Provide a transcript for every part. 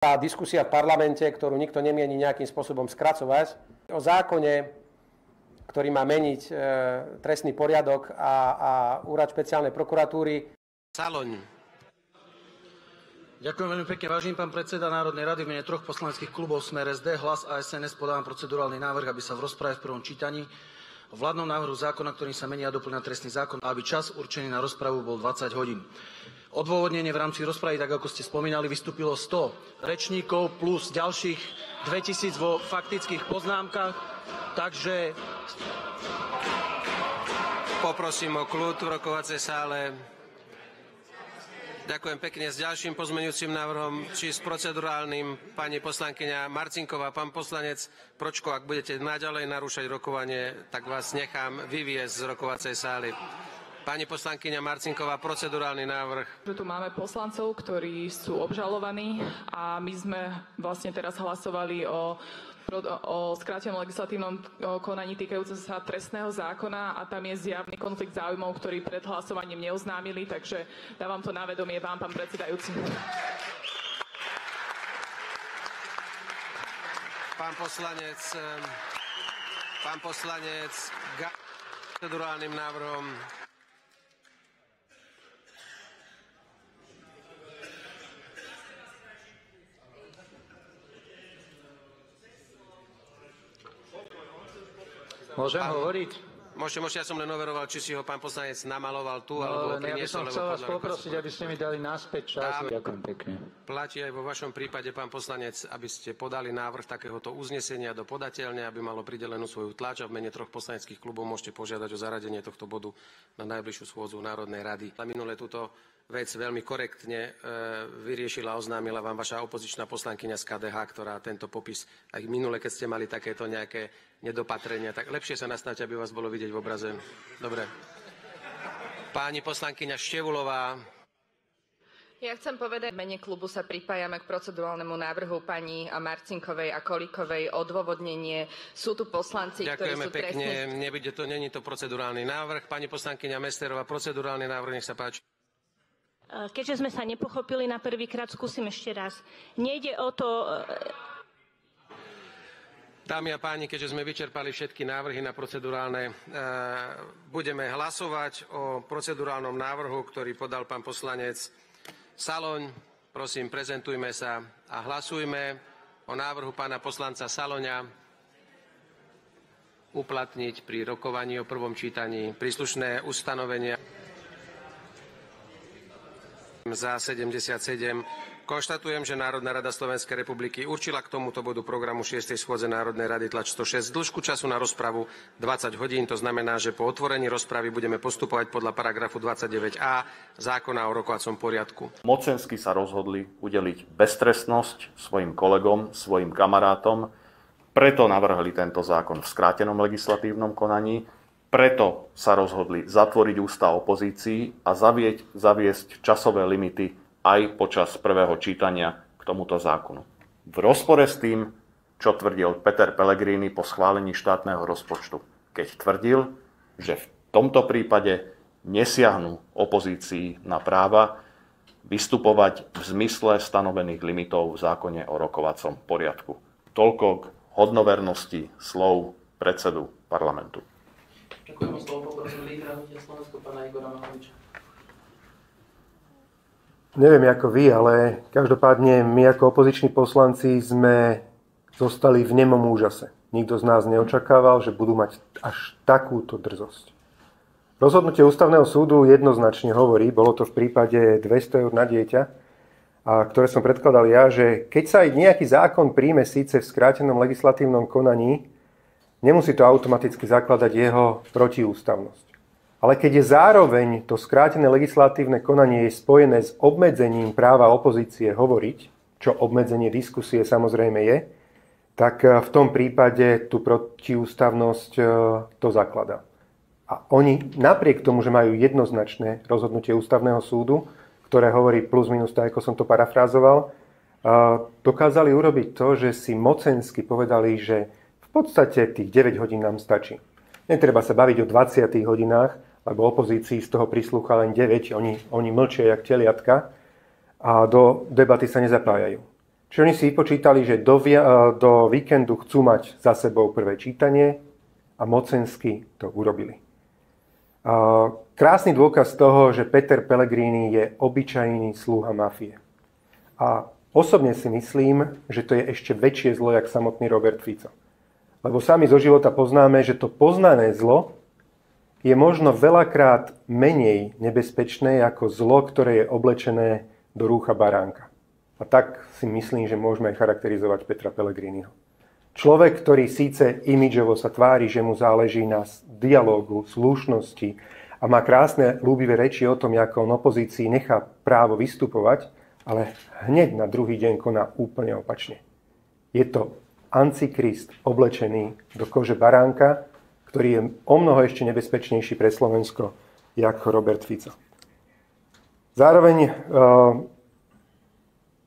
Tá diskusia v parlamente, ktorú nikto nemieni nejakým spôsobom skracovať, o zákone, ktorý má meniť trestný poriadok a úrad špeciálnej prokuratúry. Saloň. Ďakujem veľmi pekne, vážený pán predseda Národnej rady. V mene 3 poslaneckých klubov Smer SD, Hlas a SNS podávam procedurálny návrh, aby sa v rozprave v prvom čítaní o vládnom návrhu zákona, ktorým sa mení a doplňa trestný zákon, aby čas určený na rozpravu bol 20 hodín. Odôvodnenie v rámci rozpravy, tak ako ste spomínali, vystúpilo 100 rečníkov plus ďalších 2000 vo faktických poznámkach, takže Poprosím o kľud v rokovacej sále. Ďakujem pekne. S ďalším pozmeňujúcim návrhom, či s procedurálnym, pani poslankyňa Marcinková, pán poslanec Pročko, ak budete naďalej narúšať rokovanie, tak vás nechám vyviesť z rokovacej sály. Pani poslankyňa Marcinková, procedurálny návrh. Tu máme poslancov, ktorí sú obžalovaní a my sme vlastne teraz hlasovali o skrátenom legislatívnom konaní týkajúce sa trestného zákona a tam je zjavný konflikt záujmov, ktorý pred hlasovaním neoznámili, takže dávam to na vedomie vám, pán predsedajúci. Pán poslanec procedurálnym návrhom. Môžem hovoriť? Môžete, ja som len overoval, či si ho pán poslanec namaloval tu, alebo ho priniesol. Ja by som chcel vás poprosiť, aby ste mi dali naspäť čas. Ďakujem pekne. Platí aj vo vašom prípade, pán poslanec, aby ste podali návrh takéhoto uznesenia do podateľne, aby malo pridelenú svoju tlač a v mene 3 poslaneckých klubov môžete požiadať o zaradenie tohto bodu na najbližšiu schôdzu Národnej rady. Minule túto vec veľmi korektne vyriešila a oznámila vám vaša opozičná poslankyňa z KDH, ktorá tento popis aj minule, keď ste mali takéto nejaké nedopatrenia, tak lepšie sa nastavte, aby vás bolo vidieť v obraze. Dobre. Pani poslankyňa Števúlová. Ja chcem povedať, v mene klubu sa pripájame k procedurálnemu návrhu pani Marcinkovej a Kolíkovej. Odôvodnenie, sú tu poslanci, ktorí sú trestní. Ďakujeme pekne, není to procedurálny návrh. Pani poslankyňa Mesterová, procedurálny návrh, nech sa páči. Keďže sme sa nepochopili na prvýkrát, skúsim ešte raz. Nejde o to... Dámy a páni, keďže sme vyčerpali všetky návrhy na procedurálne, budeme hlasovať o procedurálnom návrhu, ktorý podal pán poslanec Saloň. Prosím, prezentujme sa a hlasujme o návrhu pána poslanca Saloňa uplatniť pri rokovaní o prvom čítaní príslušné ustanovenia. Za 77. Konštatujem, že Národná rada Slovenskej republiky určila k tomuto bodu programu 6. schôdze Národnej rady tlač 106 dĺžku času na rozpravu 20 hodín. To znamená, že po otvorení rozpravy budeme postupovať podľa paragrafu 29a zákona o rokovacom poriadku. Mocensky sa rozhodli udeliť beztrestnosť svojim kolegom, svojim kamarátom. Preto navrhli tento zákon v skrátenom legislatívnom konaní. Preto sa rozhodli zatvoriť ústa opozícii a zaviesť časové limity aj počas prvého čítania k tomuto zákonu. V rozpore s tým, čo tvrdil Peter Pellegrini po schválení štátneho rozpočtu, keď tvrdil, že v tomto prípade nesiahnu opozícii na práva vystupovať v zmysle stanovených limitov v zákone o rokovacom poriadku. Toľko k hodnovernosti slov predsedu parlamentu. Ďakujem o slovo, poprosím lídra Hnutia Slovensko, pána Igora Matoviča. Neviem ako vy, ale každopádne my ako opoziční poslanci sme zostali v nemom úžase. Nikto z nás neočakával, že budú mať až takúto drzosť. Rozhodnutie Ústavného súdu jednoznačne hovorí, bolo to v prípade 200 eur na dieťa, a ktoré som predkladal ja, že keď sa aj nejaký zákon príjme síce v skrátenom legislatívnom konaní, nemusí to automaticky zakladať jeho protiústavnosť. Ale keď je zároveň to skrátené legislatívne konanie je spojené s obmedzením práva opozície hovoriť, čo obmedzenie diskusie samozrejme je, tak v tom prípade tú protiústavnosť to zakladá. A oni napriek tomu, že majú jednoznačné rozhodnutie Ústavného súdu, ktoré hovorí plus minus tak, ako som to parafrázoval, dokázali urobiť to, že si mocensky povedali, že v podstate tých 9 hodín nám stačí. Netreba sa baviť o 20 hodinách, lebo opozícii z toho prislúcha len 9, oni mlčia jak teliatka a do debaty sa nezapájajú. Čiže oni si vypočítali, že do víkendu chcú mať za sebou prvé čítanie a mocensky to urobili. Krásny dôkaz toho, že Peter Pellegrini je obyčajný sluha mafie. A osobne si myslím, že to je ešte väčšie zlo, jak samotný Robert Fico. Lebo sami zo života poznáme, že to poznané zlo je možno veľakrát menej nebezpečné ako zlo, ktoré je oblečené do rúcha baránka. A tak si myslím, že môžeme charakterizovať Petra Pellegriniho. Človek, ktorý síce imidžovo sa tvári, že mu záleží na dialógu, slušnosti a má krásne, ľúbivé reči o tom, ako on opozícii nechá právo vystupovať, ale hneď na druhý deň koná úplne opačne. Je to antikrist oblečený do kože baránka, ktorý je omnoho ešte nebezpečnejší pre Slovensko, ako Robert Fico. Zároveň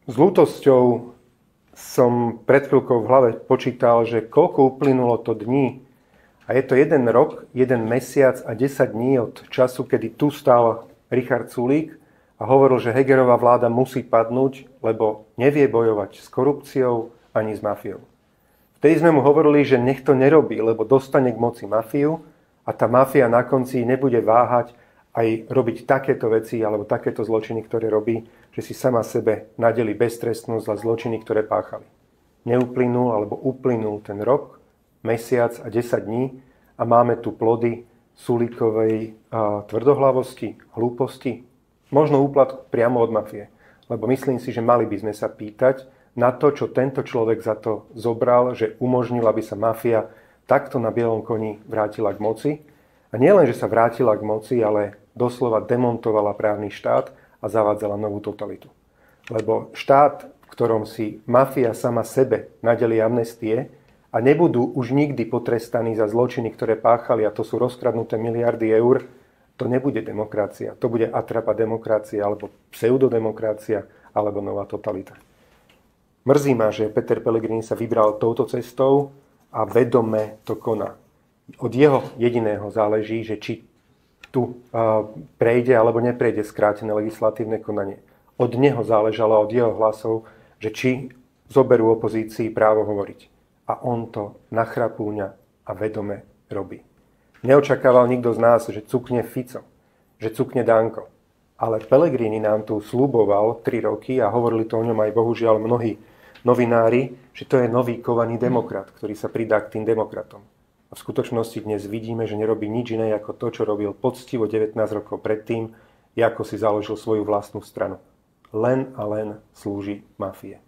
s ľútosťou som pred chvíľkou v hlave počítal, že koľko uplynulo to dní. A je to 1 rok, 1 mesiac a 10 dní od času, kedy tu stál Richard Sulík a hovoril, že Hegerová vláda musí padnúť, lebo nevie bojovať s korupciou ani s mafiou. Vtedy sme mu hovorili, že nech to nerobí, lebo dostane k moci mafiu a tá mafia na konci nebude váhať aj robiť takéto veci alebo takéto zločiny, ktoré robí, že si sama sebe nadeli beztrestnosť za zločiny, ktoré páchali. Neuplynul alebo uplynul ten rok, mesiac a 10 dní a máme tu plody Sulíkovej tvrdohlavosti, hlúposti, možno úplatku priamo od mafie. Lebo myslím si, že mali by sme sa pýtať na to, čo tento človek za to zobral, že umožnil, aby sa mafia takto na bielom koni vrátila k moci. A nie len, že sa vrátila k moci, ale doslova demontovala právny štát a zavádzala novú totalitu. Lebo štát, v ktorom si mafia sama sebe nadeli amnestie a nebudú už nikdy potrestaní za zločiny, ktoré páchali, a to sú rozkradnuté miliardy eur, to nebude demokracia. To bude atrapa demokracia, alebo pseudodemokracia, alebo nová totalita. Mrzí ma, že Peter Pellegrini sa vybral touto cestou a vedome to koná. Od jeho jediného záleží, že či tu prejde alebo neprejde skrátené legislatívne konanie. Od neho záležalo, od jeho hlasov, že či zoberú opozícii právo hovoriť. A on to nachrapúňa a vedome robí. Neočakával nikto z nás, že cukne Fico, že cukne Danko. Ale Pellegrini nám tu sľuboval 3 roky a hovorili to o ňom aj bohužiaľ mnohí novinári, že to je nový kovaný demokrat, ktorý sa pridá k tým demokratom. A v skutočnosti dnes vidíme, že nerobí nič iné ako to, čo robil poctivo 19 rokov predtým, ako si založil svoju vlastnú stranu. Len a len slúži mafii.